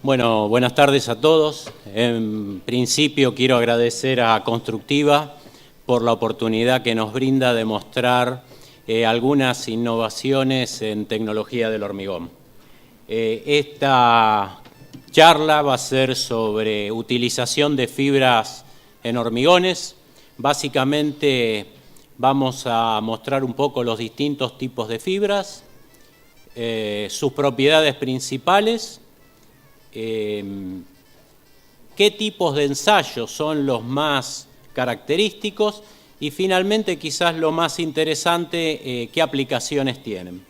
Bueno, buenas tardes a todos. En principio quiero agradecer a Constructiva por la oportunidad que nos brinda de mostrar algunas innovaciones en tecnología del hormigón. Esta charla va a ser sobre utilización de fibras en hormigones. Básicamente vamos a mostrar un poco los distintos tipos de fibras, sus propiedades principales, qué tipos de ensayos son los más característicos y finalmente quizás lo más interesante, qué aplicaciones tienen.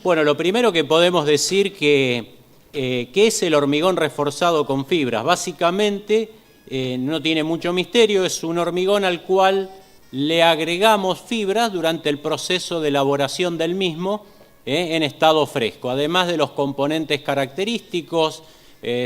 Bueno, lo primero que podemos decir que es el hormigón reforzado con fibras. Básicamente no tiene mucho misterio, es un hormigón al cual le agregamos fibras durante el proceso de elaboración del mismo en estado fresco, además de los componentes característicos,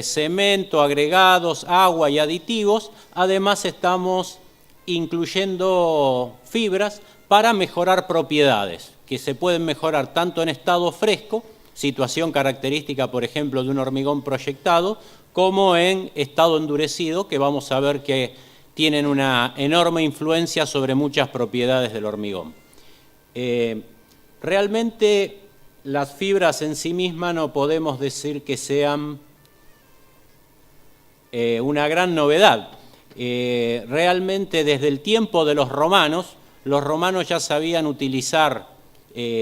cemento, agregados, agua y aditivos. Además estamos incluyendo fibras para mejorar propiedades, que se pueden mejorar tanto en estado fresco, situación característica, por ejemplo, de un hormigón proyectado, como en estado endurecido, que vamos a ver que tienen una enorme influencia sobre muchas propiedades del hormigón. Realmente las fibras en sí mismas no podemos decir que sean una gran novedad. Realmente desde el tiempo de los romanos ya sabían utilizar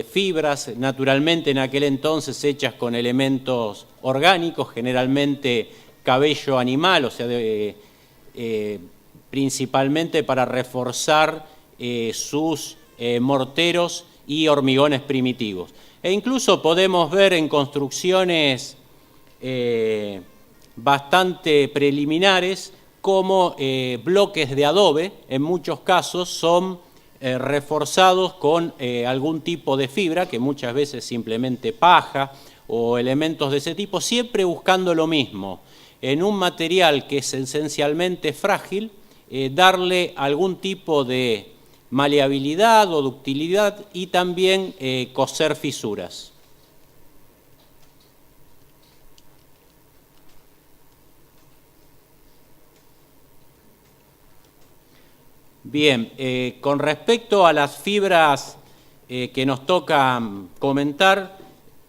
fibras, naturalmente en aquel entonces hechas con elementos orgánicos, generalmente cabello animal, o sea, principalmente para reforzar sus morteros y hormigones primitivos. E incluso podemos ver en construcciones bastante preliminares como bloques de adobe, en muchos casos, son reforzados con algún tipo de fibra, que muchas veces simplemente paja o elementos de ese tipo, siempre buscando lo mismo, en un material que es esencialmente frágil, darle algún tipo de maleabilidad o ductilidad y también coser fisuras. Bien, con respecto a las fibras que nos toca comentar,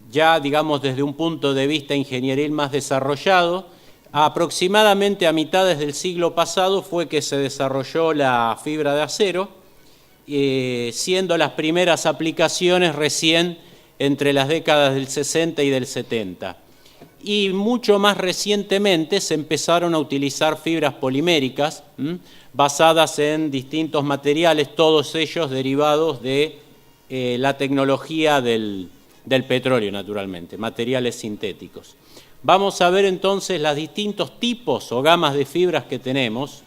ya digamos desde un punto de vista ingenieril más desarrollado, aproximadamente a mitades del siglo pasado fue que se desarrolló la fibra de acero, siendo las primeras aplicaciones recién entre las décadas del 60 y del 70. Y mucho más recientemente se empezaron a utilizar fibras poliméricas, basadas en distintos materiales, todos ellos derivados de la tecnología del petróleo, naturalmente, materiales sintéticos. Vamos a ver entonces los distintos tipos o gamas de fibras que tenemos.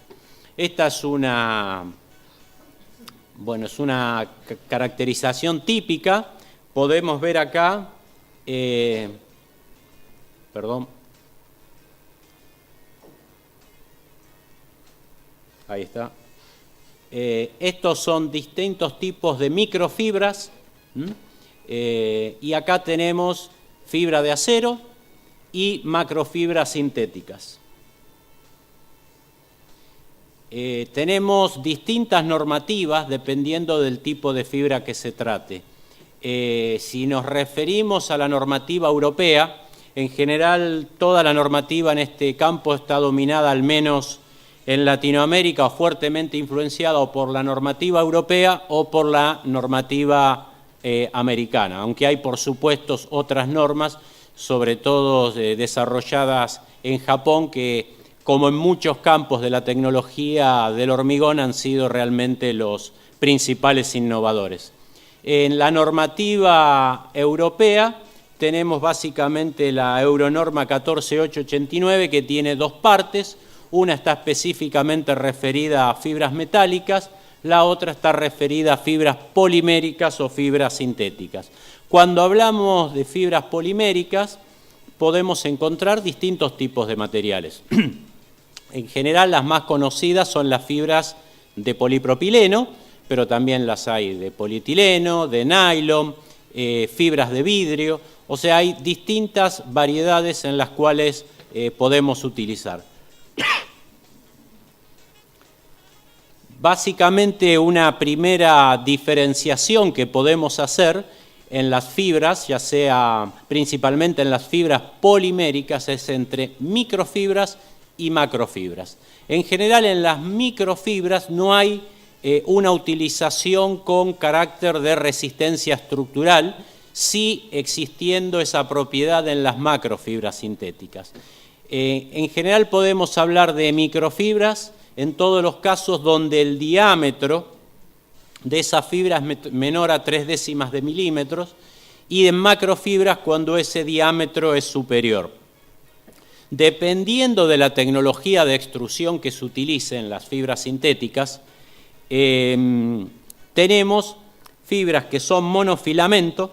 Esta es una caracterización típica. Podemos ver acá, ahí está. Estos son distintos tipos de microfibras, y acá tenemos fibra de acero y macrofibras sintéticas. Tenemos distintas normativas dependiendo del tipo de fibra que se trate. Si nos referimos a la normativa europea, en general toda la normativa en este campo está dominada, al menos en Latinoamérica, o fuertemente influenciada o por la normativa europea o por la normativa americana, aunque hay por supuesto otras normas, sobre todo desarrolladas en Japón, que como en muchos campos de la tecnología del hormigón han sido realmente los principales innovadores. En la normativa europea tenemos básicamente la Euronorma 14889, que tiene dos partes. Una está específicamente referida a fibras metálicas, la otra está referida a fibras poliméricas o fibras sintéticas. Cuando hablamos de fibras poliméricas, podemos encontrar distintos tipos de materiales. En general, las más conocidas son las fibras de polipropileno, pero también las hay de polietileno, de nylon, fibras de vidrio, o sea, hay distintas variedades en las cuales podemos utilizar. Básicamente una primera diferenciación que podemos hacer en las fibras, ya sea principalmente en las fibras poliméricas, es entre microfibras y macrofibras. En general en las microfibras no hay una utilización con carácter de resistencia estructural, sí existiendo esa propiedad en las macrofibras sintéticas. En general podemos hablar de microfibras en todos los casos donde el diámetro de esa fibra es menor a 0,3 de milímetros y en macrofibras cuando ese diámetro es superior. Dependiendo de la tecnología de extrusión que se utilice en las fibras sintéticas, tenemos fibras que son monofilamento,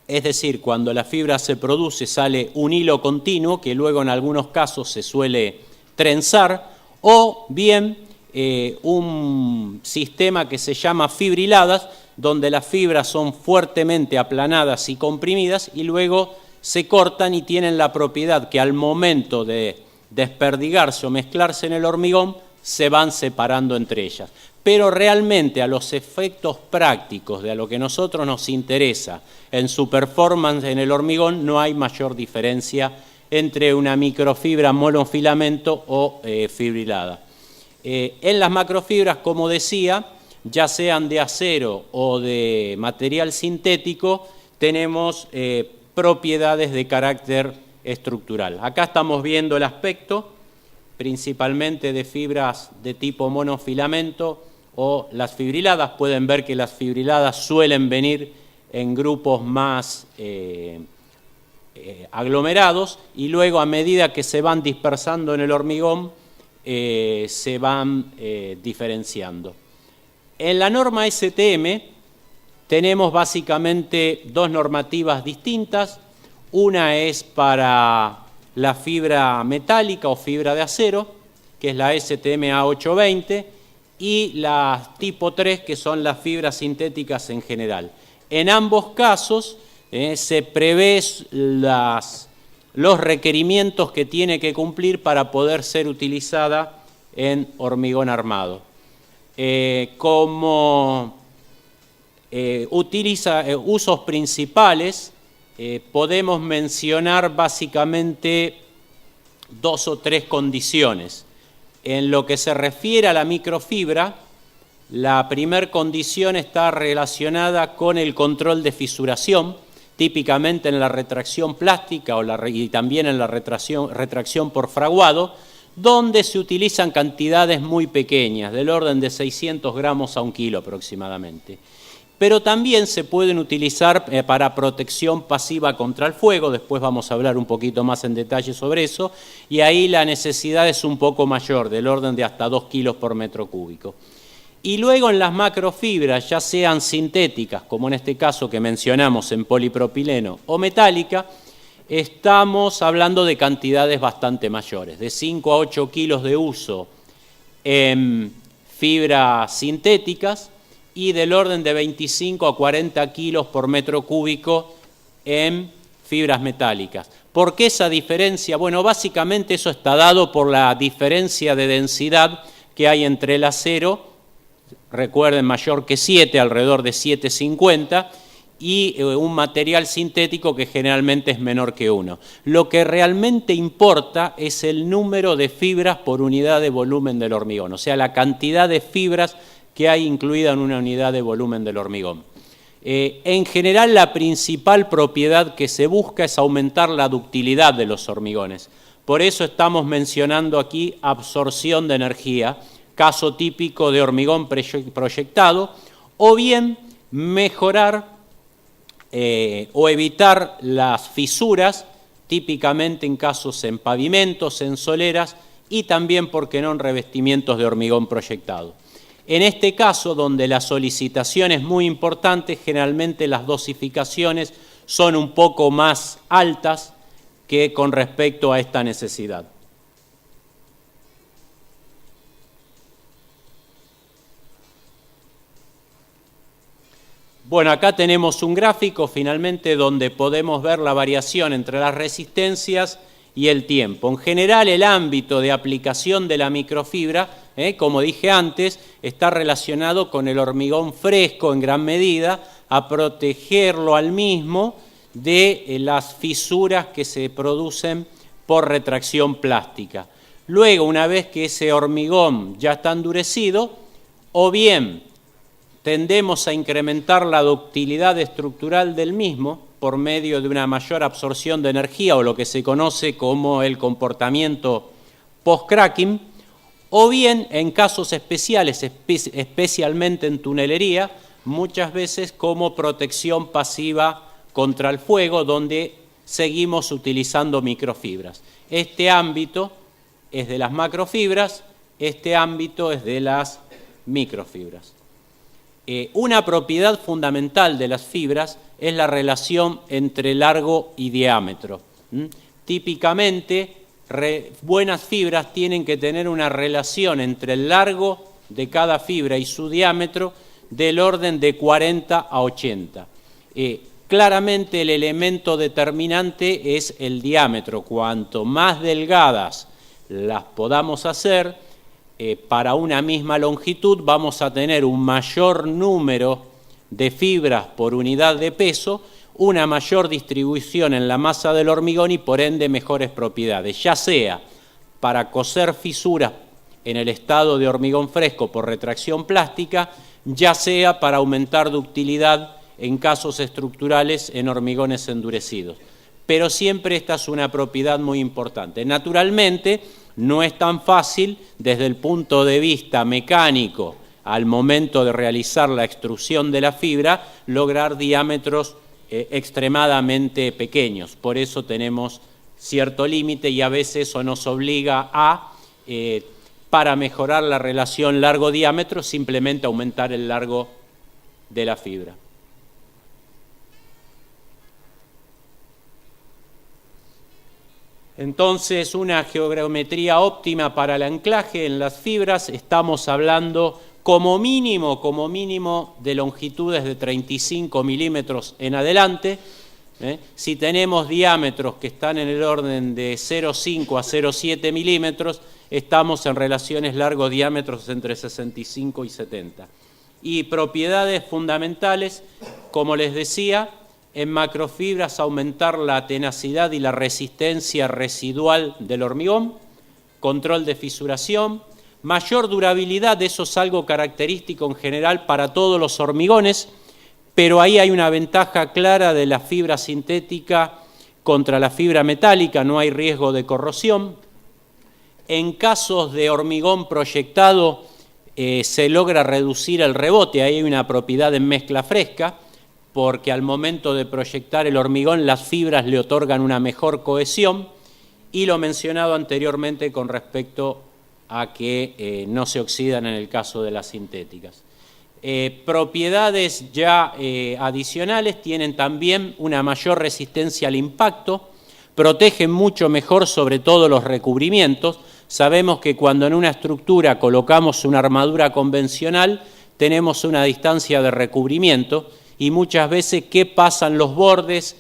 es decir, cuando la fibra se produce sale un hilo continuo que luego en algunos casos se suele trenzar, o bien un sistema que se llama fibriladas, donde las fibras son fuertemente aplanadas y comprimidas y luego se cortan y tienen la propiedad que al momento de desperdigarse o mezclarse en el hormigón se van separando entre ellas. Pero realmente a los efectos prácticos de a lo que a nosotros nos interesa en su performance en el hormigón no hay mayor diferencia entre una microfibra monofilamento o fibrilada. En las macrofibras, como decía, ya sean de acero o de material sintético, tenemos propiedades de carácter estructural. Acá estamos viendo el aspecto principalmente de fibras de tipo monofilamento o las fibriladas. Pueden ver que las fibriladas suelen venir en grupos más aglomerados y luego a medida que se van dispersando en el hormigón se van diferenciando. En la norma STM tenemos básicamente dos normativas distintas. Una es para la fibra metálica o fibra de acero, que es la STM A820, y la tipo 3, que son las fibras sintéticas en general. En ambos casos se prevé los requerimientos que tiene que cumplir para poder ser utilizada en hormigón armado. Utiliza usos principales, podemos mencionar básicamente 2 o 3 condiciones. En lo que se refiere a la microfibra, la primera condición está relacionada con el control de fisuración, típicamente en la retracción plástica y también en la retracción por fraguado, donde se utilizan cantidades muy pequeñas, del orden de 600 gramos a 1 kilo aproximadamente. Pero también se pueden utilizar para protección pasiva contra el fuego, después vamos a hablar un poquito más en detalle sobre eso, y ahí la necesidad es un poco mayor, del orden de hasta 2 kilos por metro cúbico. Y luego en las macrofibras, ya sean sintéticas, como en este caso que mencionamos en polipropileno, o metálica, estamos hablando de cantidades bastante mayores, de 5 a 8 kilos de uso en fibras sintéticas, y del orden de 25 a 40 kilos por metro cúbico en fibras metálicas. ¿Por qué esa diferencia? Bueno, básicamente eso está dado por la diferencia de densidad que hay entre el acero, recuerden, mayor que 7, alrededor de 7,50, y un material sintético que generalmente es menor que 1. Lo que realmente importa es el número de fibras por unidad de volumen del hormigón, o sea, la cantidad de fibras que hay incluida en una unidad de volumen del hormigón. En general, la principal propiedad que se busca es aumentar la ductilidad de los hormigones. Por eso estamos mencionando aquí absorción de energía, caso típico de hormigón proyectado, o bien mejorar o evitar las fisuras, típicamente en casos en pavimentos, en soleras y también, ¿por qué no?, en revestimientos de hormigón proyectado. En este caso, donde la solicitación es muy importante, generalmente las dosificaciones son un poco más altas que con respecto a esta necesidad. Bueno, acá tenemos un gráfico finalmente donde podemos ver la variación entre las resistencias y el tiempo. En general, el ámbito de aplicación de la microfibra, como dije antes, está relacionado con el hormigón fresco en gran medida, a protegerlo al mismo de las fisuras que se producen por retracción plástica. Luego, una vez que ese hormigón ya está endurecido, o bien tendemos a incrementar la ductilidad estructural del mismo por medio de una mayor absorción de energía o lo que se conoce como el comportamiento post-cracking, o bien en casos especiales, especialmente en tunelería, muchas veces como protección pasiva contra el fuego, donde seguimos utilizando microfibras. Este ámbito es de las macrofibras, este ámbito es de las microfibras. Una propiedad fundamental de las fibras es la relación entre largo y diámetro. Típicamente, buenas fibras tienen que tener una relación entre el largo de cada fibra y su diámetro del orden de 40 a 80. Claramente el elemento determinante es el diámetro. Cuanto más delgadas las podamos hacer, para una misma longitud vamos a tener un mayor número de fibras por unidad de peso, una mayor distribución en la masa del hormigón y por ende mejores propiedades, ya sea para coser fisuras en el estado de hormigón fresco por retracción plástica, ya sea para aumentar ductilidad en casos estructurales en hormigones endurecidos. Pero siempre esta es una propiedad muy importante. Naturalmente, no es tan fácil desde el punto de vista mecánico al momento de realizar la extrusión de la fibra lograr diámetros extremadamente pequeños. Por eso tenemos cierto límite y a veces eso nos obliga a, para mejorar la relación largo-diámetro, simplemente aumentar el largo de la fibra. Entonces, una geometría óptima para el anclaje en las fibras, estamos hablando como mínimo de longitudes de 35 milímetros en adelante. Si tenemos diámetros que están en el orden de 0,5 a 0,7 milímetros, estamos en relaciones largo-diámetros entre 65 y 70. Y propiedades fundamentales, como les decía, en macrofibras aumentar la tenacidad y la resistencia residual del hormigón, control de fisuración, mayor durabilidad, eso es algo característico en general para todos los hormigones, pero ahí hay una ventaja clara de la fibra sintética contra la fibra metálica, no hay riesgo de corrosión. En casos de hormigón proyectado se logra reducir el rebote, ahí hay una propiedad en mezcla fresca, porque al momento de proyectar el hormigón las fibras le otorgan una mejor cohesión, y lo mencionado anteriormente con respecto a que no se oxidan en el caso de las sintéticas. Propiedades ya adicionales tienen también una mayor resistencia al impacto, protegen mucho mejor sobre todo los recubrimientos. Sabemos que cuando en una estructura colocamos una armadura convencional tenemos una distancia de recubrimiento, y muchas veces, ¿qué pasa en los bordes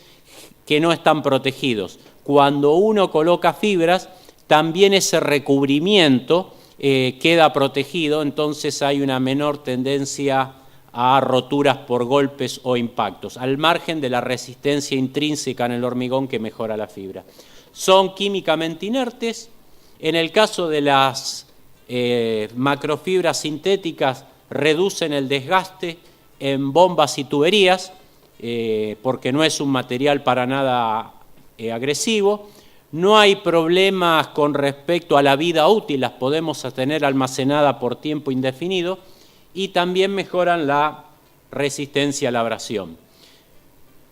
que no están protegidos? Cuando uno coloca fibras, también ese recubrimiento queda protegido, entonces hay una menor tendencia a roturas por golpes o impactos, al margen de la resistencia intrínseca en el hormigón que mejora la fibra. Son químicamente inertes. En el caso de las macrofibras sintéticas, reducen el desgaste en bombas y tuberías, porque no es un material para nada agresivo. No hay problemas con respecto a la vida útil, las podemos tener almacenadas por tiempo indefinido, y también mejoran la resistencia a la abrasión.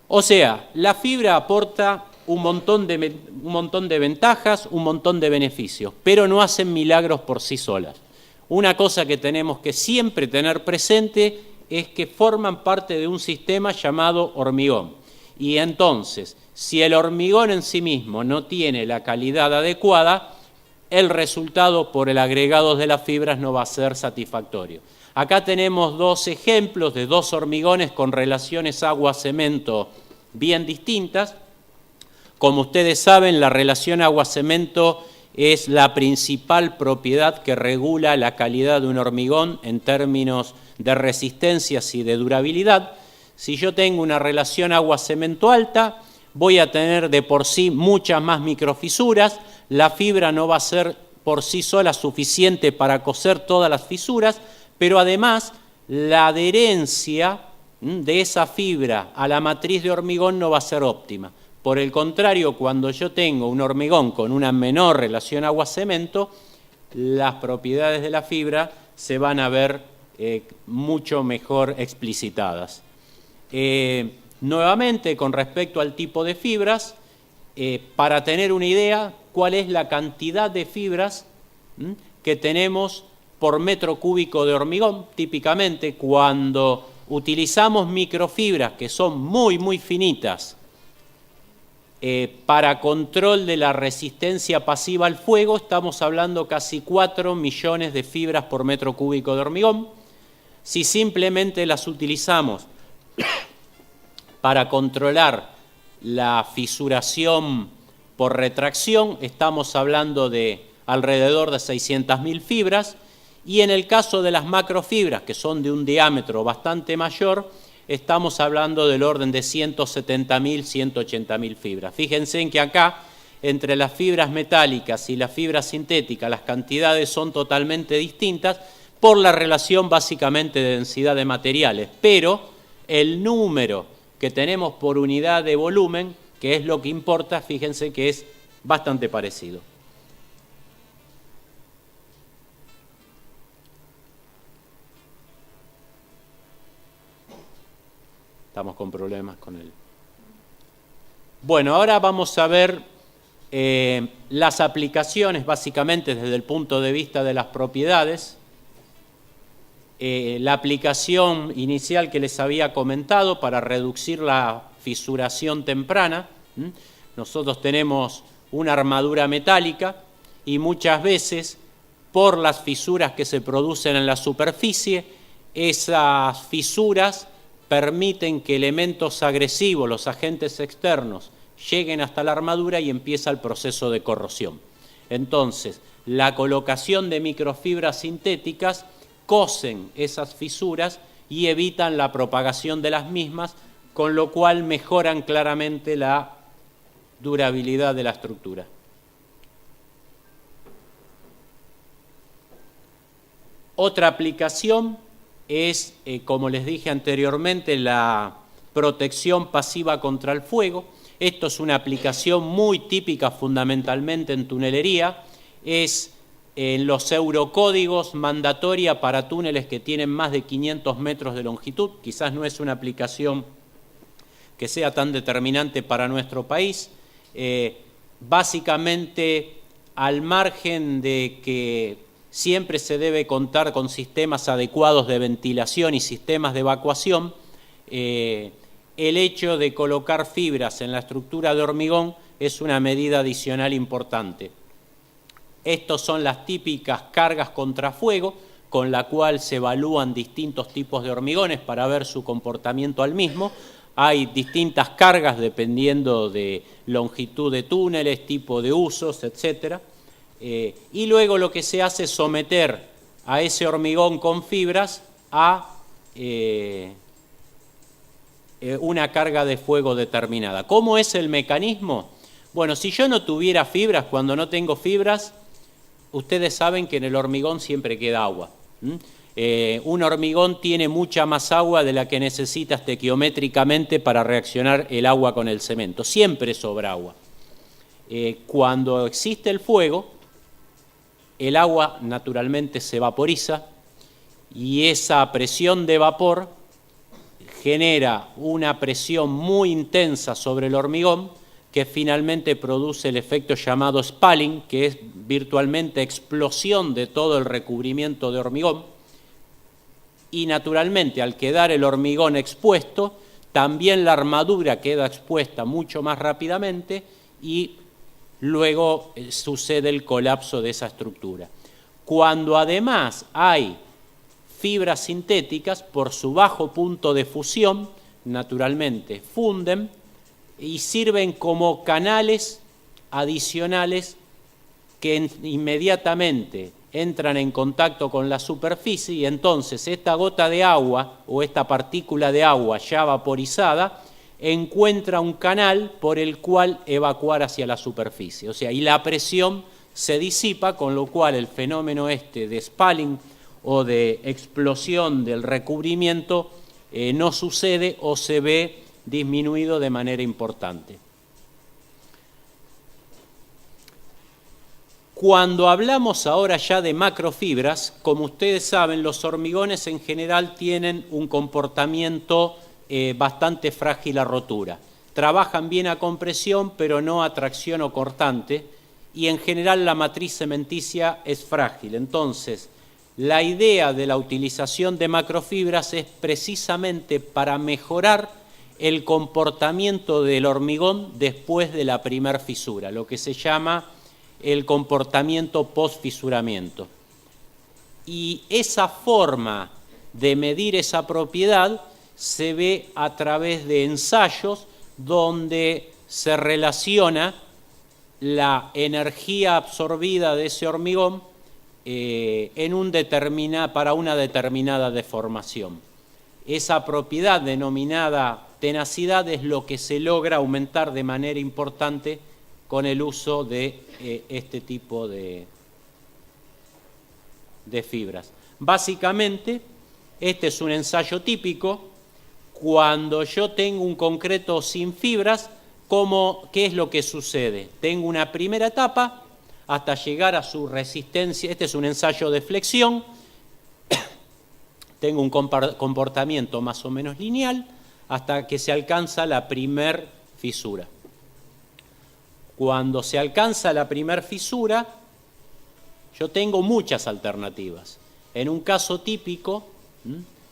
O sea, la fibra aporta un montón de ventajas, un montón de beneficios, pero no hacen milagros por sí solas. Una cosa que tenemos que siempre tener presente es que forman parte de un sistema llamado hormigón. Y entonces, si el hormigón en sí mismo no tiene la calidad adecuada, el resultado por el agregado de las fibras no va a ser satisfactorio. Acá tenemos dos ejemplos de dos hormigones con relaciones agua-cemento bien distintas. Como ustedes saben, la relación agua-cemento es la principal propiedad que regula la calidad de un hormigón en términos de resistencias y de durabilidad. Si yo tengo una relación agua-cemento alta, voy a tener de por sí muchas más microfisuras, la fibra no va a ser por sí sola suficiente para coser todas las fisuras, pero además la adherencia de esa fibra a la matriz de hormigón no va a ser óptima. Por el contrario, cuando yo tengo un hormigón con una menor relación agua-cemento, las propiedades de la fibra se van a ver mucho mejor explicitadas. Nuevamente, con respecto al tipo de fibras, para tener una idea, cuál es la cantidad de fibras que tenemos por metro cúbico de hormigón. Típicamente, cuando utilizamos microfibras que son muy finitas para control de la resistencia pasiva al fuego, estamos hablando casi 4 millones de fibras por metro cúbico de hormigón. Si simplemente las utilizamos para controlar la fisuración por retracción, estamos hablando de alrededor de 600.000 fibras, y en el caso de las macrofibras, que son de un diámetro bastante mayor, estamos hablando del orden de 170.000, 180.000 fibras. Fíjense en que acá, entre las fibras metálicas y las fibras sintéticas, las cantidades son totalmente distintas por la relación básicamente de densidad de materiales, pero el número que tenemos por unidad de volumen, que es lo que importa, fíjense que es bastante parecido. Estamos con problemas con él. Bueno, ahora vamos a ver las aplicaciones, básicamente desde el punto de vista de las propiedades. La aplicación inicial que les había comentado para reducir la fisuración temprana. Nosotros tenemos una armadura metálica y muchas veces, por las fisuras que se producen en la superficie, esas fisuras permiten que elementos agresivos, los agentes externos, lleguen hasta la armadura y empieza el proceso de corrosión. Entonces, la colocación de microfibras sintéticas cosen esas fisuras y evitan la propagación de las mismas, con lo cual mejoran claramente la durabilidad de la estructura. Otra aplicación es, como les dije anteriormente, la protección pasiva contra el fuego. Esto es una aplicación muy típica fundamentalmente en tunelería, es en los eurocódigos mandatoria para túneles que tienen más de 500 metros de longitud. Quizás no es una aplicación que sea tan determinante para nuestro país. Básicamente, al margen de que siempre se debe contar con sistemas adecuados de ventilación y sistemas de evacuación, el hecho de colocar fibras en la estructura de hormigón es una medida adicional importante. Estos son las típicas cargas contra fuego, con la cual se evalúan distintos tipos de hormigones para ver su comportamiento al mismo. Hay distintas cargas dependiendo de longitud de túneles, tipo de usos, etc. Y luego lo que se hace es someter a ese hormigón con fibras a una carga de fuego determinada. ¿Cómo es el mecanismo? Bueno, si yo no tuviera fibras, cuando no tengo fibras, ustedes saben que en el hormigón siempre queda agua. Un hormigón tiene mucha más agua de la que necesita estequiométricamente para reaccionar el agua con el cemento. Siempre sobra agua. Cuando existe el fuego, el agua naturalmente se vaporiza y esa presión de vapor genera una presión muy intensa sobre el hormigón que finalmente produce el efecto llamado spalling, que es virtualmente explosión de todo el recubrimiento de hormigón. Y naturalmente, al quedar el hormigón expuesto, también la armadura queda expuesta mucho más rápidamente y luego sucede el colapso de esa estructura. Cuando además hay fibras sintéticas por su bajo punto de fusión, naturalmente funden y sirven como canales adicionales que inmediatamente entran en contacto con la superficie y entonces esta gota de agua o esta partícula de agua ya vaporizada encuentra un canal por el cual evacuar hacia la superficie. O sea, y la presión se disipa, con lo cual el fenómeno este de spalling o de explosión del recubrimiento no sucede o se ve disminuido de manera importante. Cuando hablamos ahora ya de macrofibras, como ustedes saben, los hormigones en general tienen un comportamiento bastante frágil a rotura. Trabajan bien a compresión, pero no a tracción o cortante, y en general la matriz cementicia es frágil. Entonces, la idea de la utilización de macrofibras es precisamente para mejorar el comportamiento del hormigón después de la primer fisura, lo que se llama el comportamiento post-fisuramiento. Y esa forma de medir esa propiedad se ve a través de ensayos donde se relaciona la energía absorbida de ese hormigón para una determinada deformación. Esa propiedad denominada tenacidad es lo que se logra aumentar de manera importante con el uso de este tipo de fibras. Básicamente, este es un ensayo típico. Cuando yo tengo un concreto sin fibras, ¿qué es lo que sucede? Tengo una primera etapa hasta llegar a su resistencia. Este es un ensayo de flexión. Tengo un comportamiento más o menos lineal hasta que se alcanza la primer fisura. Cuando se alcanza la primer fisura, yo tengo muchas alternativas. En un caso típico,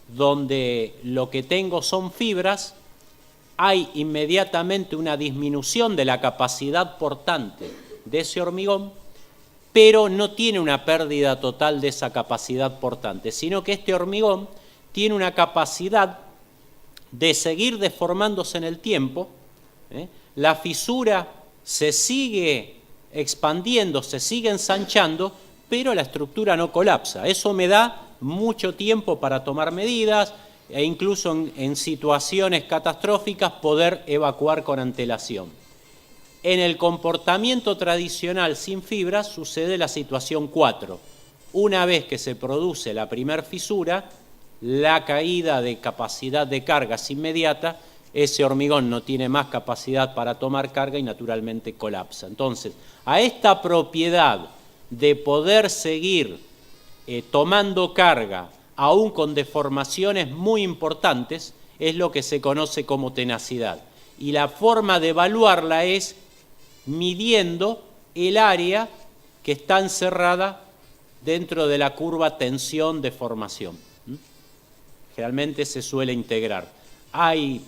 donde lo que tengo son fibras, hay inmediatamente una disminución de la capacidad portante de ese hormigón, pero no tiene una pérdida total de esa capacidad portante, sino que este hormigón tiene una capacidad de seguir deformándose en el tiempo. La fisura se sigue expandiendo, se sigue ensanchando, pero la estructura no colapsa. Eso me da mucho tiempo para tomar medidas e incluso en situaciones catastróficas poder evacuar con antelación. En el comportamiento tradicional sin fibras sucede la situación 4. Una vez que se produce la primer fisura, la caída de capacidad de carga es inmediata, ese hormigón no tiene más capacidad para tomar carga y naturalmente colapsa. Entonces, a esta propiedad de poder seguir tomando carga, aún con deformaciones muy importantes, es lo que se conoce como tenacidad. Y la forma de evaluarla es midiendo el área que está encerrada dentro de la curva tensión-deformación. Generalmente se suele integrar. Hay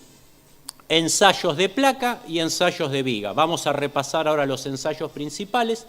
ensayos de placa y ensayos de viga. Vamos a repasar ahora los ensayos principales.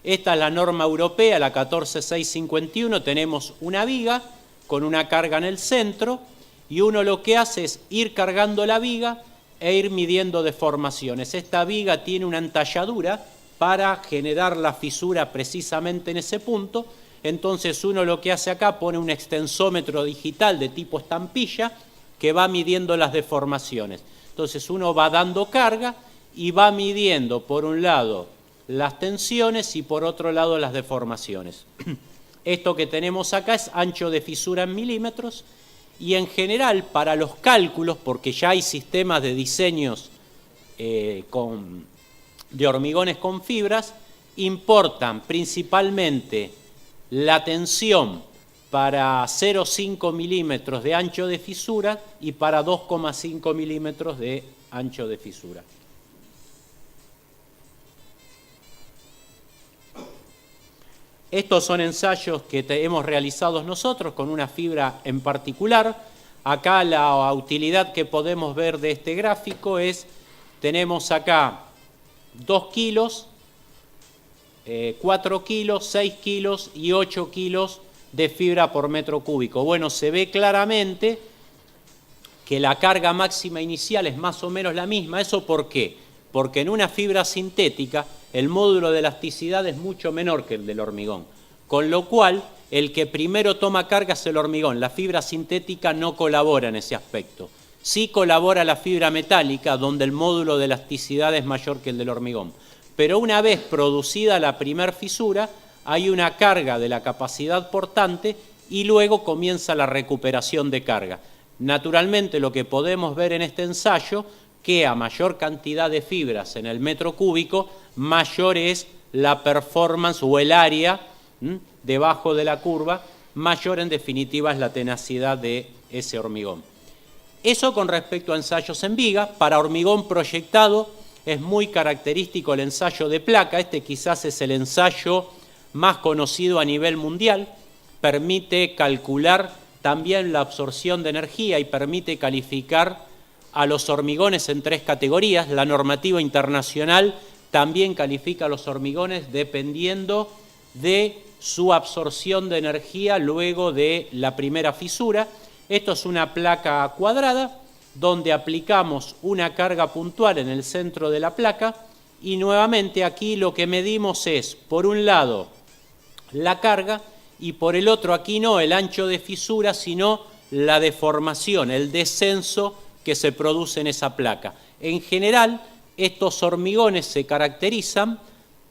Esta es la norma europea, la 14651. Tenemos una viga con una carga en el centro y uno lo que hace es ir cargando la viga e ir midiendo deformaciones. Esta viga tiene una entalladura para generar la fisura precisamente en ese punto. Entonces uno lo que hace acá pone un extensómetro digital de tipo estampilla que va midiendo las deformaciones. Entonces uno va dando carga y va midiendo por un lado las tensiones y por otro lado las deformaciones. Esto que tenemos acá es ancho de fisura en milímetros y en general para los cálculos, porque ya hay sistemas de diseños de hormigones con fibras, importan principalmente la tensión para 0,5 milímetros de ancho de fisura y para 2,5 milímetros de ancho de fisura. Estos son ensayos que hemos realizado nosotros con una fibra en particular. Acá la utilidad que podemos ver de este gráfico es, tenemos acá 2 kilos, 4 kilos, 6 kilos y 8 kilos de fibra por metro cúbico. Bueno, se ve claramente que la carga máxima inicial es más o menos la misma. ¿Eso por qué? Porque en una fibra sintética el módulo de elasticidad es mucho menor que el del hormigón, con lo cual el que primero toma carga es el hormigón. La fibra sintética no colabora en ese aspecto. Sí colabora la fibra metálica, donde el módulo de elasticidad es mayor que el del hormigón. Pero una vez producida la primer fisura, hay una carga de la capacidad portante y luego comienza la recuperación de carga. Naturalmente, lo que podemos ver en este ensayo, que a mayor cantidad de fibras en el metro cúbico, mayor es la performance o el área debajo de la curva, mayor en definitiva es la tenacidad de ese hormigón. Eso con respecto a ensayos en viga. Para hormigón proyectado es muy característico el ensayo de placa. Este quizás es el ensayo más conocido a nivel mundial. Permite calcular también la absorción de energía y permite calificar a los hormigones en 3 categorías. La normativa internacional también califica a los hormigones dependiendo de su absorción de energía luego de la primera fisura. Esto es una placa cuadrada donde aplicamos una carga puntual en el centro de la placa y nuevamente aquí lo que medimos es, por un lado, la carga y por el otro aquí no el ancho de fisura, sino la deformación, el descenso que se produce en esa placa. En general, estos hormigones se caracterizan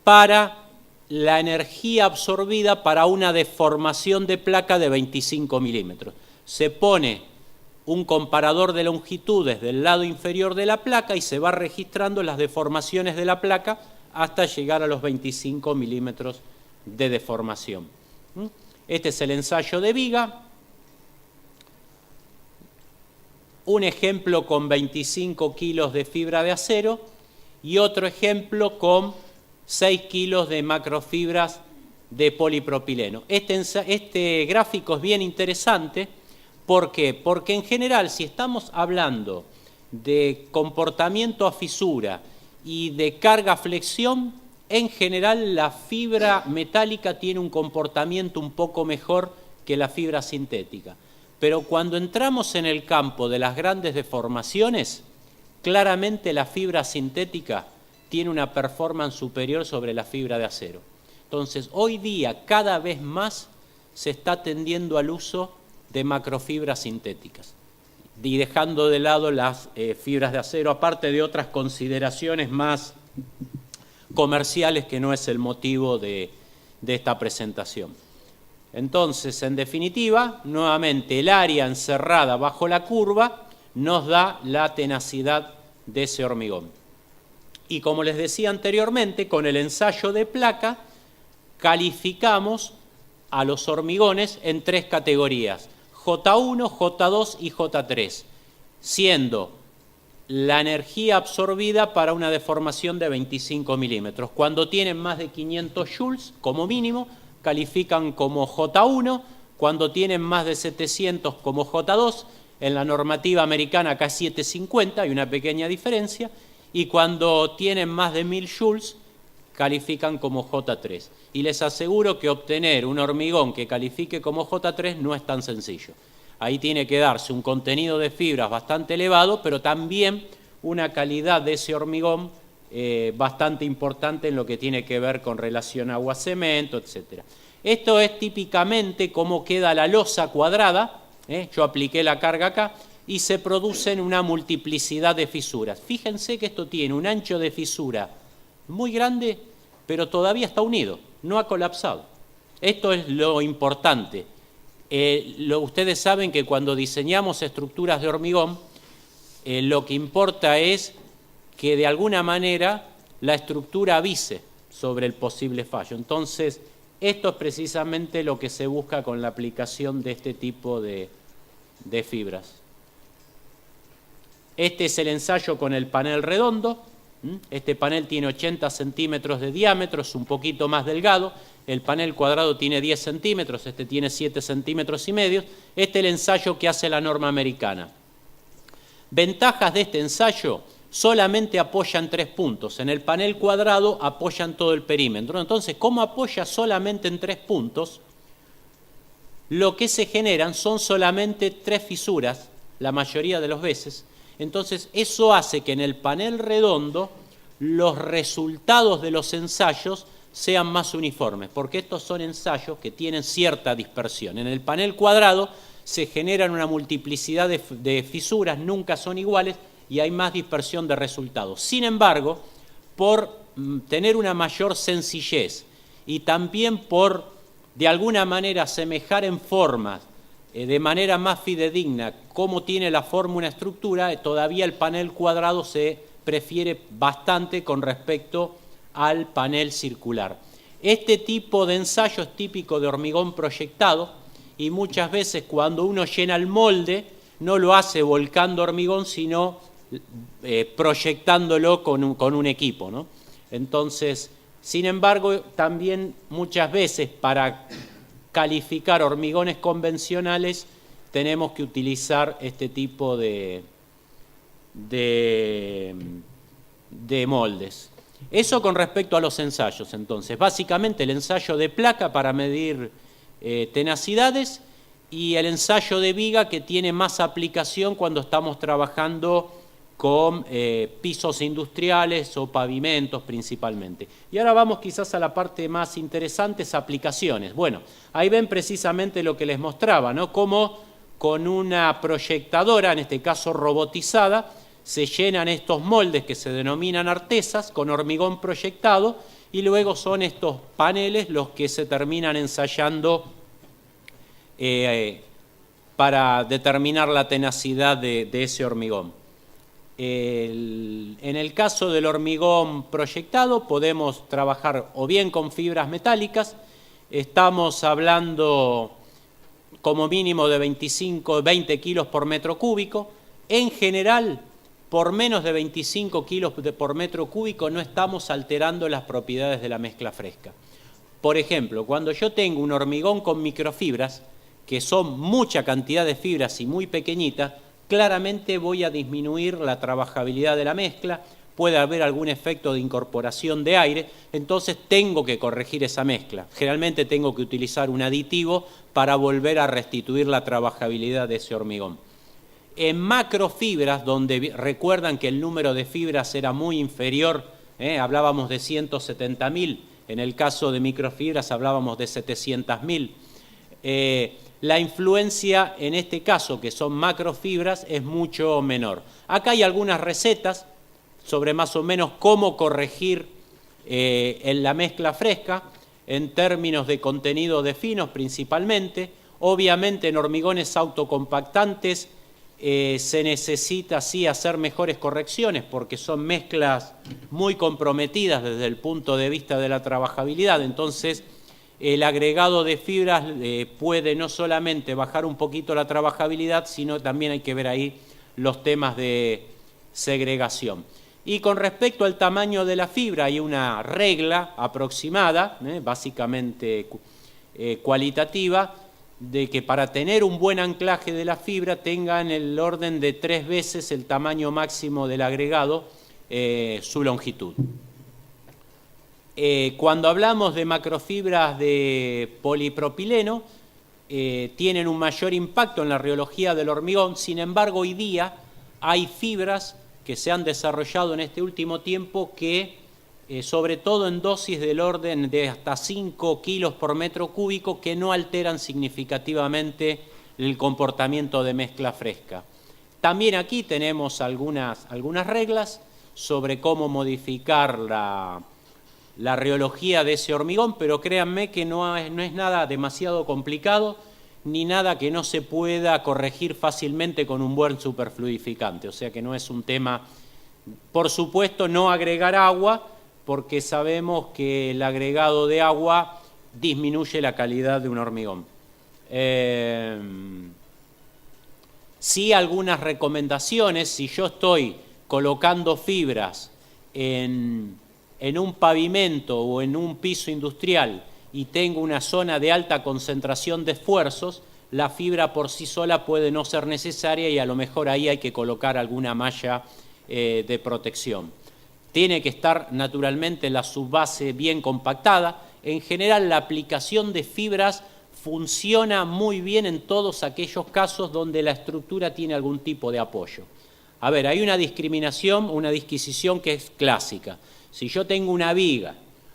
para la energía absorbida para una deformación de placa de 25 milímetros. Se pone un comparador de longitudes del lado inferior de la placa y se va registrando las deformaciones de la placa hasta llegar a los 25 milímetros de deformación. Este es el ensayo de viga. Un ejemplo con 25 kilos de fibra de acero y otro ejemplo con 6 kilos de macrofibras de polipropileno. Este gráfico es bien interesante. ¿Por qué? Porque en general, si estamos hablando de comportamiento a fisura y de carga-flexión, en general la fibra metálica tiene un comportamiento un poco mejor que la fibra sintética. Pero cuando entramos en el campo de las grandes deformaciones, claramente la fibra sintética tiene una performance superior sobre la fibra de acero. Entonces, hoy día cada vez más se está tendiendo al uso de macrofibras sintéticas y dejando de lado las fibras de acero, aparte de otras consideraciones más comerciales que no es el motivo de esta presentación. Entonces, en definitiva, nuevamente el área encerrada bajo la curva nos da la tenacidad de ese hormigón. Y como les decía anteriormente, con el ensayo de placa calificamos a los hormigones en 3 categorías: J1, J2 y J3, siendo la energía absorbida para una deformación de 25 milímetros. Cuando tienen más de 500 joules, como mínimo, califican como J1, cuando tienen más de 700 como J2, en la normativa americana acá es 750, hay una pequeña diferencia, y cuando tienen más de 1000 joules, califican como J3. Y les aseguro que obtener un hormigón que califique como J3 no es tan sencillo. Ahí tiene que darse un contenido de fibras bastante elevado, pero también una calidad de ese hormigón bastante importante en lo que tiene que ver con relación agua-cemento, etc. Esto es típicamente cómo queda la losa cuadrada. Yo apliqué la carga acá y se producen una multiplicidad de fisuras. Fíjense que esto tiene un ancho de fisura muy grande, pero todavía está unido, no ha colapsado. Esto es lo importante. Ustedes saben que cuando diseñamos estructuras de hormigón, lo que importa es que de alguna manera la estructura avise sobre el posible fallo. Entonces, esto es precisamente lo que se busca con la aplicación de este tipo de fibras. Este es el ensayo con el panel redondo. Este panel tiene 80 centímetros de diámetro, es un poquito más delgado. El panel cuadrado tiene 10 centímetros, este tiene 7 centímetros y medio. Este es el ensayo que hace la norma americana. Ventajas de este ensayo: solamente apoyan 3 puntos. En el panel cuadrado apoyan todo el perímetro. Entonces, ¿cómo apoya solamente en 3 puntos? lo que se generan son solamente 3 fisuras, la mayoría de las veces. Entonces, eso hace que en el panel redondo los resultados de los ensayos sean más uniformes, porque estos son ensayos que tienen cierta dispersión. En el panel cuadrado se generan una multiplicidad de fisuras, nunca son iguales y hay más dispersión de resultados. Sin embargo, por tener una mayor sencillez y también por, de alguna manera, asemejar en formas, de manera más fidedigna, cómo tiene la forma una estructura, todavía el panel cuadrado se prefiere bastante con respecto al panel circular. Este tipo de ensayo es típico de hormigón proyectado y muchas veces cuando uno llena el molde no lo hace volcando hormigón, sino proyectándolo con un equipo, ¿no? Entonces, sin embargo, también muchas veces para calificar hormigones convencionales tenemos que utilizar este tipo de moldes. Eso con respecto a los ensayos, entonces. Básicamente el ensayo de placa para medir tenacidades y el ensayo de viga que tiene más aplicación cuando estamos trabajando con pisos industriales o pavimentos principalmente. Y ahora vamos quizás a la parte más interesante, aplicaciones. Bueno, ahí ven precisamente lo que les mostraba, ¿no? Cómo con una proyectadora, en este caso robotizada, se llenan estos moldes que se denominan artesas con hormigón proyectado y luego son estos paneles los que se terminan ensayando para determinar la tenacidad de ese hormigón. En el caso del hormigón proyectado podemos trabajar o bien con fibras metálicas, estamos hablando como mínimo de 20 kilos por metro cúbico. En general, por menos de 25 kilos por metro cúbico no estamos alterando las propiedades de la mezcla fresca. Por ejemplo, cuando yo tengo un hormigón con microfibras, que son mucha cantidad de fibras y muy pequeñitas, claramente voy a disminuir la trabajabilidad de la mezcla, puede haber algún efecto de incorporación de aire, entonces tengo que corregir esa mezcla. Generalmente tengo que utilizar un aditivo para volver a restituir la trabajabilidad de ese hormigón. En macrofibras, donde recuerdan que el número de fibras era muy inferior, hablábamos de 170.000, en el caso de microfibras hablábamos de 700.000, la influencia en este caso, que son macrofibras, es mucho menor. Acá hay algunas recetas sobre más o menos cómo corregir en la mezcla fresca, en términos de contenido de finos principalmente. Obviamente en hormigones autocompactantes se necesita sí hacer mejores correcciones porque son mezclas muy comprometidas desde el punto de vista de la trabajabilidad. Entonces, el agregado de fibras puede no solamente bajar un poquito la trabajabilidad, sino también hay que ver ahí los temas de segregación. Y con respecto al tamaño de la fibra hay una regla aproximada, básicamente cualitativa, de que para tener un buen anclaje de la fibra tenga en el orden de 3 veces el tamaño máximo del agregado, su longitud. Cuando hablamos de macrofibras de polipropileno, tienen un mayor impacto en la rheología del hormigón. Sin embargo, hoy día hay fibras que se han desarrollado en este último tiempo que, sobre todo en dosis del orden de hasta 5 kilos por metro cúbico, que no alteran significativamente el comportamiento de mezcla fresca. También aquí tenemos algunas reglas sobre cómo modificar la rheología de ese hormigón, pero créanme que no es nada demasiado complicado ni nada que no se pueda corregir fácilmente con un buen superfluidificante, o sea que no es un tema. Por supuesto, no agregar agua, porque sabemos que el agregado de agua disminuye la calidad de un hormigón. Sí, algunas recomendaciones: si yo estoy colocando fibras en un pavimento o en un piso industrial y tengo una zona de alta concentración de esfuerzos, la fibra por sí sola puede no ser necesaria y a lo mejor ahí hay que colocar alguna malla de protección. Tiene que estar naturalmente la subbase bien compactada. En general, la aplicación de fibras funciona muy bien en todos aquellos casos donde la estructura tiene algún tipo de apoyo. A ver, hay una discriminación, una disquisición que es clásica. Si yo tengo una viga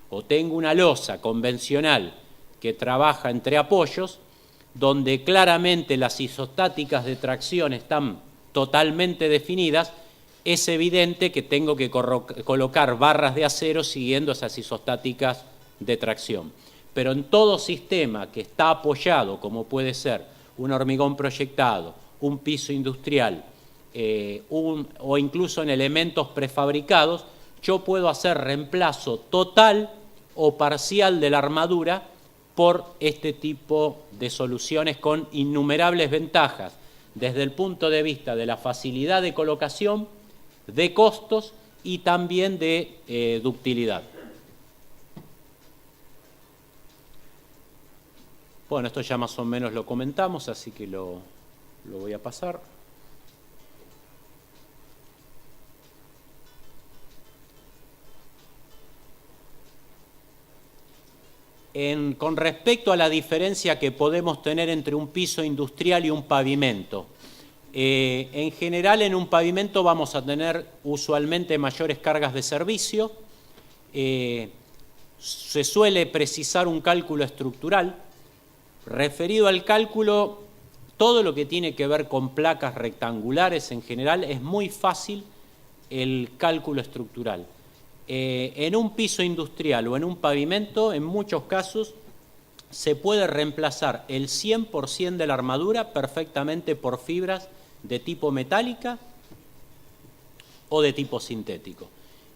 o tengo una losa convencional que trabaja entre apoyos, donde claramente las isostáticas de tracción están totalmente definidas, es evidente que tengo que colocar barras de acero siguiendo esas isostáticas de tracción. Pero en todo sistema que está apoyado, como puede ser un hormigón proyectado, un piso industrial o incluso en elementos prefabricados, yo puedo hacer reemplazo total o parcial de la armadura por este tipo de soluciones con innumerables ventajas desde el punto de vista de la facilidad de colocación, de costos y también de ductilidad. Bueno, esto ya más o menos lo comentamos, así que lo voy a pasar. Con respecto a la diferencia que podemos tener entre un piso industrial y un pavimento, en general en un pavimento vamos a tener usualmente mayores cargas de servicio, se suele precisar un cálculo estructural. Referido al cálculo, todo lo que tiene que ver con placas rectangulares en general es muy fácil el cálculo estructural. En un piso industrial o en un pavimento, en muchos casos, se puede reemplazar el 100% de la armadura perfectamente por fibras de tipo metálica o de tipo sintético.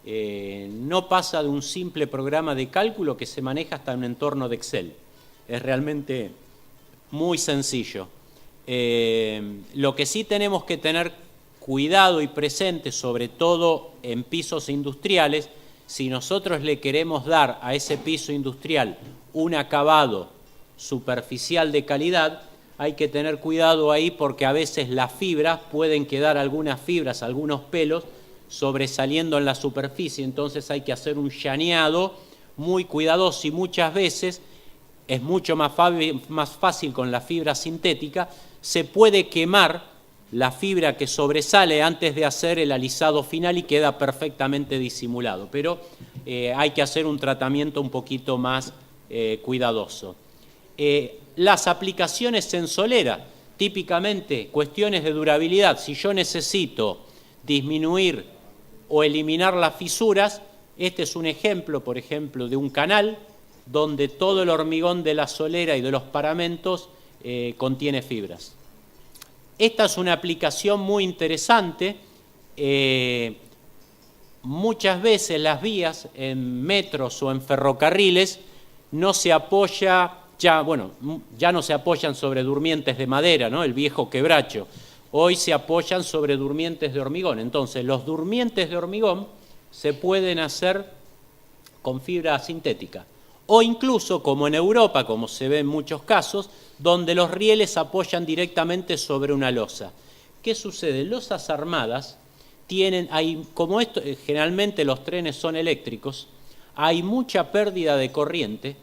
No pasa de un simple programa de cálculo que se maneja hasta en un entorno de Excel. Es realmente muy sencillo. Lo que sí tenemos que tener cuidado y presente, sobre todo en pisos industriales, si nosotros le queremos dar a ese piso industrial un acabado superficial de calidad, hay que tener cuidado ahí porque a veces las fibras, pueden quedar algunas fibras, algunos pelos, sobresaliendo en la superficie, entonces hay que hacer un llaneado muy cuidadoso y muchas veces es mucho más fácil con la fibra sintética, se puede quemar la fibra que sobresale antes de hacer el alisado final y queda perfectamente disimulado, pero hay que hacer un tratamiento un poquito más cuidadoso. Las aplicaciones en solera, típicamente cuestiones de durabilidad, si yo necesito disminuir o eliminar las fisuras, este es un ejemplo, por ejemplo, de un canal donde todo el hormigón de la solera y de los paramentos contiene fibras. Esta es una aplicación muy interesante. Muchas veces las vías en metros o en ferrocarriles no se apoya, ya no se apoyan sobre durmientes de madera, ¿no? El viejo quebracho. Hoy se apoyan sobre durmientes de hormigón. Entonces, los durmientes de hormigón se pueden hacer con fibra sintética. O incluso, como en Europa, como se ve en muchos casos, donde los rieles apoyan directamente sobre una losa. ¿Qué sucede? Losas armadas como esto, generalmente los trenes son eléctricos, hay mucha pérdida de corriente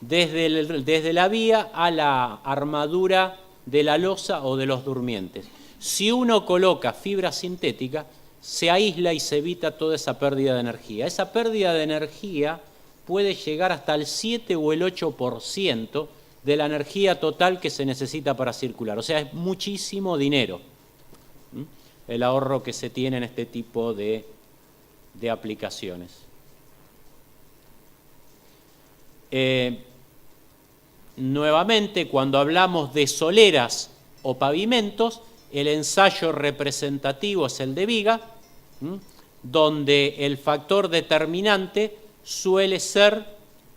desde la vía a la armadura de la losa o de los durmientes. Si uno coloca fibra sintética, se aísla y se evita toda esa pérdida de energía. Esa pérdida de energía puede llegar hasta el 7 o el 8% de la energía total que se necesita para circular. O sea, es muchísimo dinero el ahorro que se tiene en este tipo de aplicaciones. Nuevamente, cuando hablamos de soleras o pavimentos, el ensayo representativo es el de viga, donde el factor determinante suele ser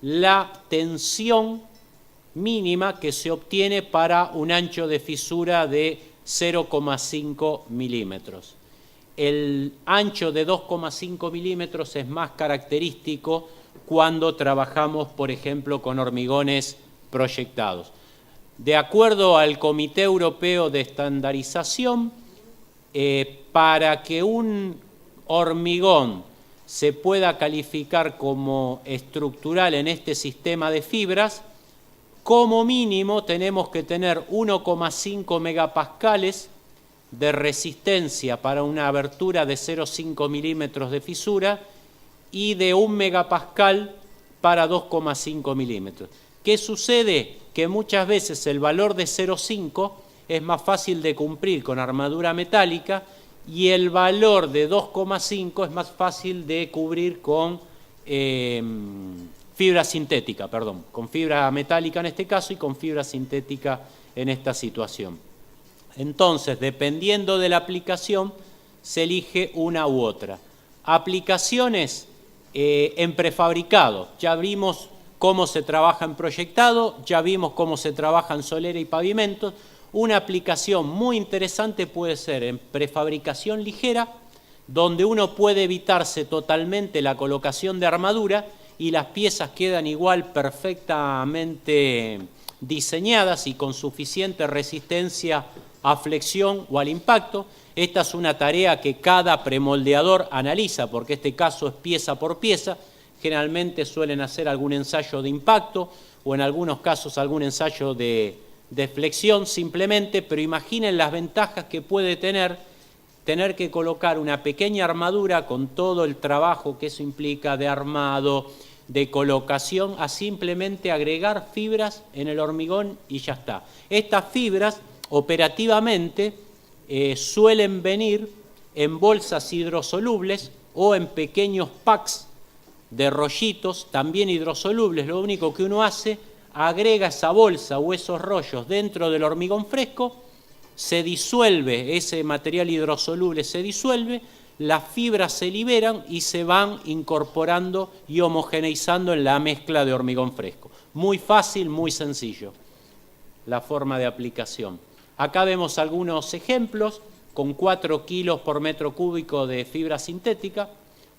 la tensión mínima que se obtiene para un ancho de fisura de 0,5 milímetros. El ancho de 2,5 milímetros es más característico cuando trabajamos, por ejemplo, con hormigones proyectados. De acuerdo al Comité Europeo de Estandarización, para que un hormigón se pueda calificar como estructural en este sistema de fibras, como mínimo tenemos que tener 1,5 megapascales de resistencia para una abertura de 0,5 milímetros de fisura y de 1 megapascal para 2,5 milímetros. ¿Qué sucede? Que muchas veces el valor de 0,5 es más fácil de cumplir con armadura metálica y el valor de 2,5 es más fácil de cubrir con fibra sintética, perdón, con fibra metálica en este caso y con fibra sintética en esta situación. Entonces, dependiendo de la aplicación, se elige una u otra. Aplicaciones en prefabricado. Ya vimos cómo se trabaja en proyectado, ya vimos cómo se trabaja en solera y pavimentos. Una aplicación muy interesante puede ser en prefabricación ligera, donde uno puede evitarse totalmente la colocación de armadura y las piezas quedan igual perfectamente diseñadas y con suficiente resistencia a flexión o al impacto. Esta es una tarea que cada premoldeador analiza, porque este caso es pieza por pieza. Generalmente suelen hacer algún ensayo de impacto o en algunos casos algún ensayo de flexión simplemente, pero imaginen las ventajas que puede tener que colocar una pequeña armadura con todo el trabajo que eso implica de armado, de colocación, a simplemente agregar fibras en el hormigón y ya está. Estas fibras operativamente suelen venir en bolsas hidrosolubles o en pequeños packs de rollitos, también hidrosolubles. Lo único que uno hace, agrega esa bolsa o esos rollos dentro del hormigón fresco, se disuelve, ese material hidrosoluble se disuelve, las fibras se liberan y se van incorporando y homogeneizando en la mezcla de hormigón fresco. Muy fácil, muy sencillo la forma de aplicación. Acá vemos algunos ejemplos con 4 kilos por metro cúbico de fibra sintética,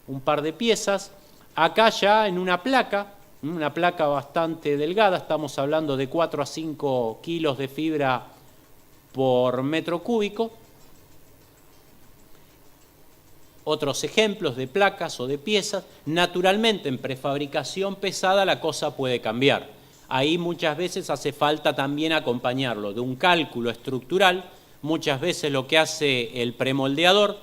un par de piezas. Acá ya en una placa bastante delgada, estamos hablando de 4 a 5 kilos de fibra por metro cúbico. Otros ejemplos de placas o de piezas. Naturalmente, en prefabricación pesada la cosa puede cambiar. Ahí muchas veces hace falta también acompañarlo de un cálculo estructural. Muchas veces lo que hace el premoldeador,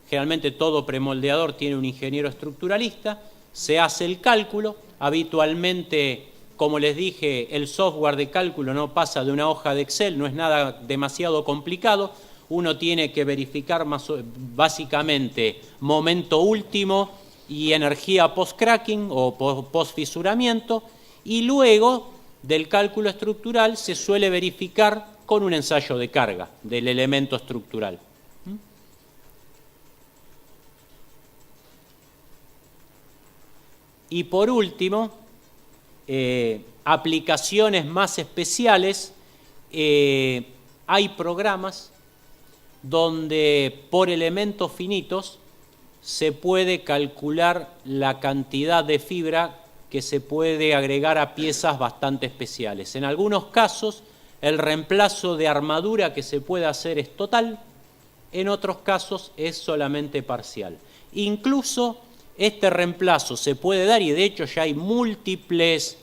generalmente todo premoldeador tiene un ingeniero estructuralista, se hace el cálculo. Habitualmente, como les dije, el software de cálculo no pasa de una hoja de Excel, no es nada demasiado complicado. Uno tiene que verificar básicamente momento último y energía post-cracking o post-fisuramiento, y luego del cálculo estructural se suele verificar con un ensayo de carga del elemento estructural. Y por último, aplicaciones más especiales, hay programas donde por elementos finitos se puede calcular la cantidad de fibra que se puede agregar a piezas bastante especiales. En algunos casos el reemplazo de armadura que se puede hacer es total, en otros casos es solamente parcial. Incluso este reemplazo se puede dar, y de hecho ya hay múltiple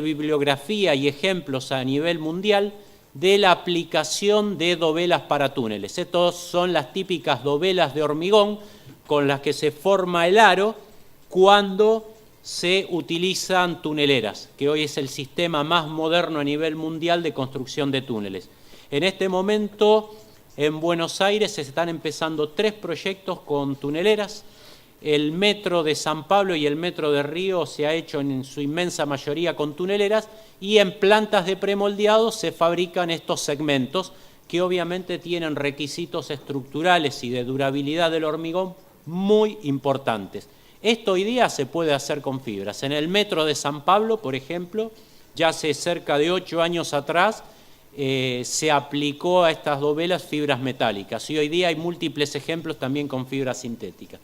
bibliografía y ejemplos a nivel mundial de la aplicación de dovelas para túneles. Estas son las típicas dovelas de hormigón con las que se forma el aro cuando se utilizan tuneleras, que hoy es el sistema más moderno a nivel mundial de construcción de túneles. En este momento en Buenos Aires se están empezando 3 proyectos con tuneleras. El metro de San Pablo y el metro de Río se ha hecho en su inmensa mayoría con tuneleras, y en plantas de premoldeado se fabrican estos segmentos que obviamente tienen requisitos estructurales y de durabilidad del hormigón muy importantes. Esto hoy día se puede hacer con fibras. En el metro de San Pablo, por ejemplo, ya hace cerca de 8 años atrás se aplicó a estas dovelas fibras metálicas, y hoy día hay múltiples ejemplos también con fibras sintéticas.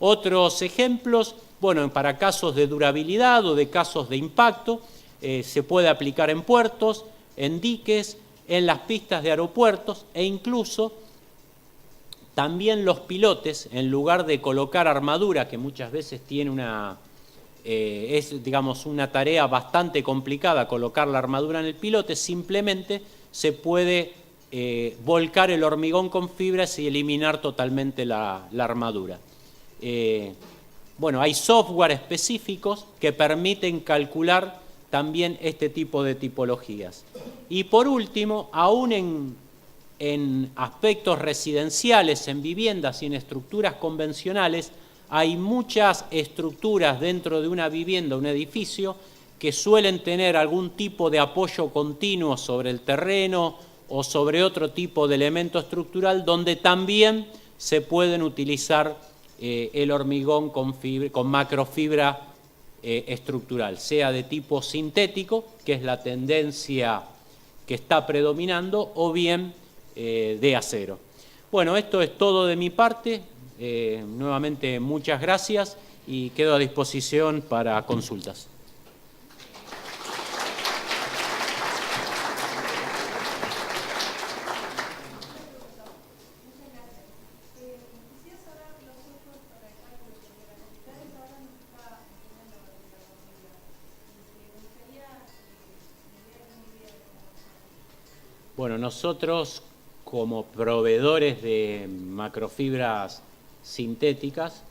Otros ejemplos, bueno, para casos de durabilidad o de casos de impacto, se puede aplicar en puertos, en diques, en las pistas de aeropuertos, e incluso también los pilotes, en lugar de colocar armadura, que muchas veces tiene una es, digamos, una tarea bastante complicada colocar la armadura en el pilote, simplemente se puede volcar el hormigón con fibras y eliminar totalmente la armadura. Bueno, hay software específicos que permiten calcular también este tipo de tipologías. Y por último, aún en aspectos residenciales, en viviendas y en estructuras convencionales, hay muchas estructuras dentro de una vivienda, un edificio, que suelen tener algún tipo de apoyo continuo sobre el terreno o sobre otro tipo de elemento estructural, donde también se pueden utilizar el hormigón con macrofibra estructural, sea de tipo sintético, que es la tendencia que está predominando, o bien de acero. Bueno, esto es todo de mi parte. Nuevamente, muchas gracias y quedo a disposición para consultas. Bueno, nosotros como proveedores de macrofibras sintéticas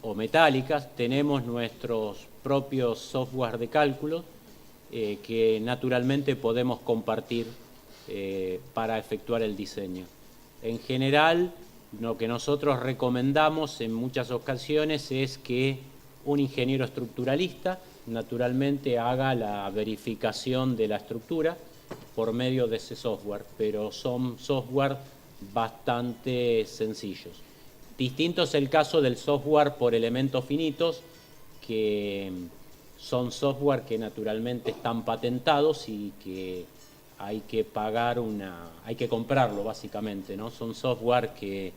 o metálicas tenemos nuestros propios software de cálculo que naturalmente podemos compartir para efectuar el diseño. En general, lo que nosotros recomendamos en muchas ocasiones es que un ingeniero estructuralista naturalmente haga la verificación de la estructura por medio de ese software, pero son software bastante sencillos. Distinto es el caso del software por elementos finitos, que son software que naturalmente están patentados y que hay que pagar hay que comprarlo básicamente, ¿no? Son software que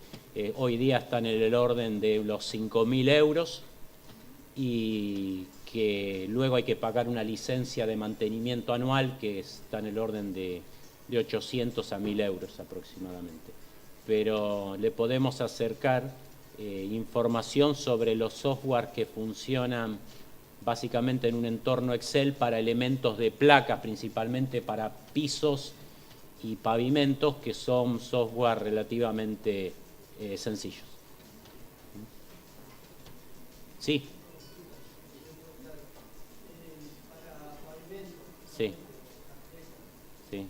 hoy día están en el orden de los 5.000 euros y que luego hay que pagar una licencia de mantenimiento anual que está en el orden de 800 a 1.000 euros aproximadamente. Pero le podemos acercar información sobre los software que funcionan básicamente en un entorno Excel para elementos de placas, principalmente para pisos y pavimentos, que son software relativamente sencillos. Sí. Sí. Sí.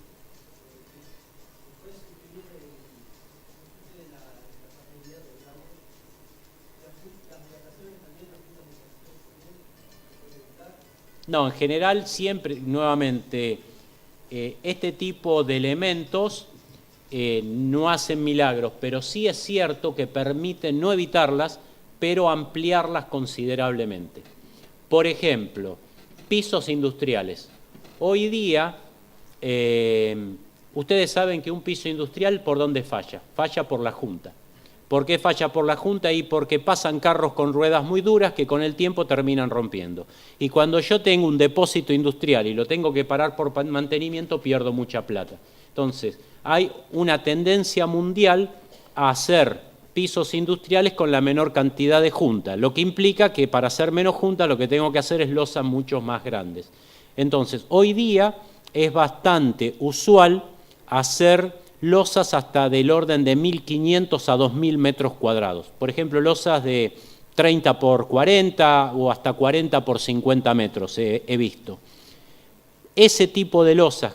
No, en general siempre, nuevamente, este tipo de elementos no hacen milagros, pero sí es cierto que permiten no evitarlas, pero ampliarlas considerablemente. Por ejemplo, pisos industriales. Hoy día, ustedes saben que un piso industrial, ¿por dónde falla? Falla por la junta. ¿Por qué falla por la junta? Y porque pasan carros con ruedas muy duras que con el tiempo terminan rompiendo. Y cuando yo tengo un depósito industrial y lo tengo que parar por mantenimiento, pierdo mucha plata. Entonces, hay una tendencia mundial a hacer pisos industriales con la menor cantidad de juntas, lo que implica que para hacer menos juntas lo que tengo que hacer es losas mucho más grandes. Entonces, hoy día es bastante usual hacer losas hasta del orden de 1.500 a 2.000 metros cuadrados. Por ejemplo, losas de 30 por 40 o hasta 40 por 50 metros he visto. Ese tipo de losas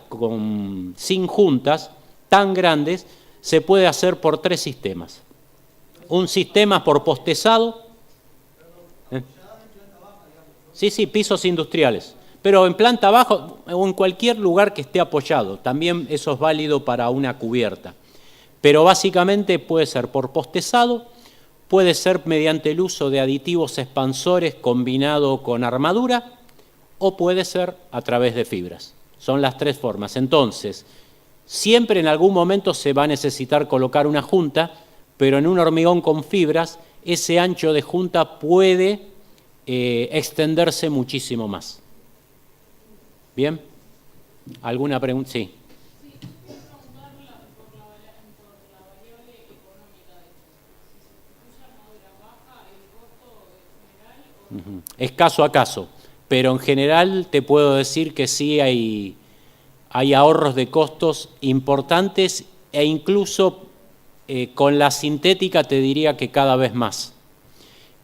sin juntas tan grandes se puede hacer por 3 sistemas. Un sistema por postezado. Sí, pisos industriales. Pero en planta baja o en cualquier lugar que esté apoyado. También eso es válido para una cubierta. Pero básicamente puede ser por postezado, puede ser mediante el uso de aditivos expansores combinado con armadura, o puede ser a través de fibras. Son las 3 formas. Entonces, siempre en algún momento se va a necesitar colocar una junta, pero en un hormigón con fibras, ese ancho de junta puede extenderse muchísimo más. ¿Bien? ¿Alguna pregunta? Sí. Es caso a caso, pero en general te puedo decir que sí hay ahorros de costos importantes e incluso con la sintética te diría que cada vez más.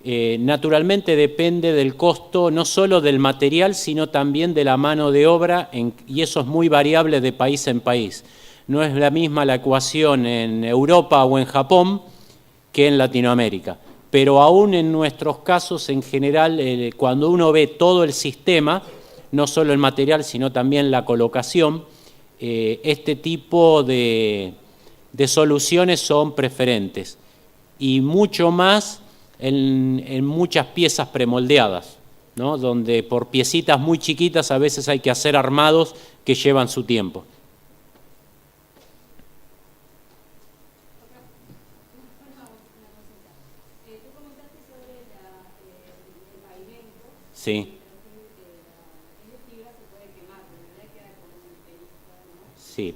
Naturalmente depende del costo no solo del material, sino también de la mano de obra, y eso es muy variable de país en país. No es la misma la ecuación en Europa o en Japón que en Latinoamérica. Pero aún en nuestros casos, en general, cuando uno ve todo el sistema, no solo el material, sino también la colocación, este tipo de soluciones son preferentes. Y mucho más en muchas piezas premoldeadas, ¿no? Donde por piecitas muy chiquitas a veces hay que hacer armados que llevan su tiempo. Sí. Sí.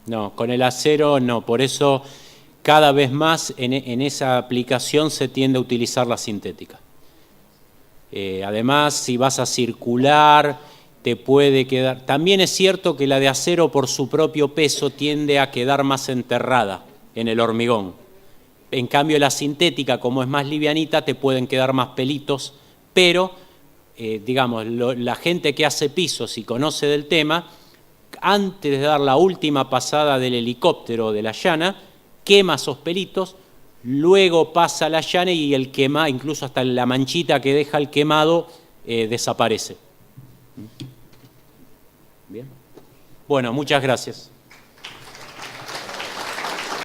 No, con el acero no, por eso cada vez más en esa aplicación se tiende a utilizar la sintética. Además, si vas a circular, te puede quedar... También es cierto que la de acero por su propio peso tiende a quedar más enterrada en el hormigón. En cambio, la sintética, como es más livianita, te pueden quedar más pelitos, pero, digamos, la gente que hace pisos y conoce del tema, antes de dar la última pasada del helicóptero o de la llana, quema esos pelitos, luego pasa la llana y el quema, incluso hasta la manchita que deja el quemado, desaparece. Bien. Bueno, muchas gracias.